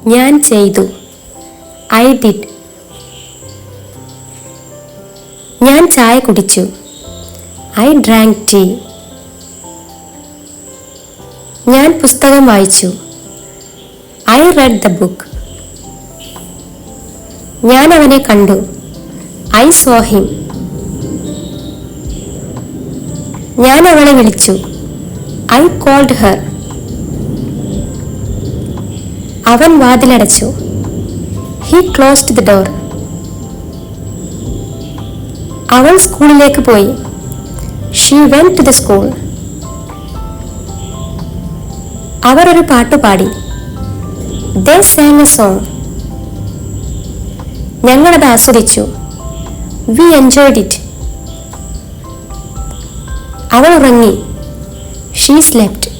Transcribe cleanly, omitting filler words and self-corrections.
ഞാൻ ചെയ്തു. I did. ഞാൻ ചായ കുടിച്ചു. I drank tea. ഞാൻ പുസ്തകം വായിച്ചു. I read the book. ഞാൻ അവനെ കണ്ടു. I saw him. ഞാൻ അവളെ വിളിച്ചു. I called her. അവൻ വാതിലടച്ചു. He closed the door. അവൾ സ്കൂളിലേക്ക് പോയി. She went to the school. അവർ ഒരു പാട്ട് പാടി. They sang a song. ഞങ്ങളത് ആസ്വദിച്ചു. We enjoyed it. അവൾ ഉറങ്ങി. She slept.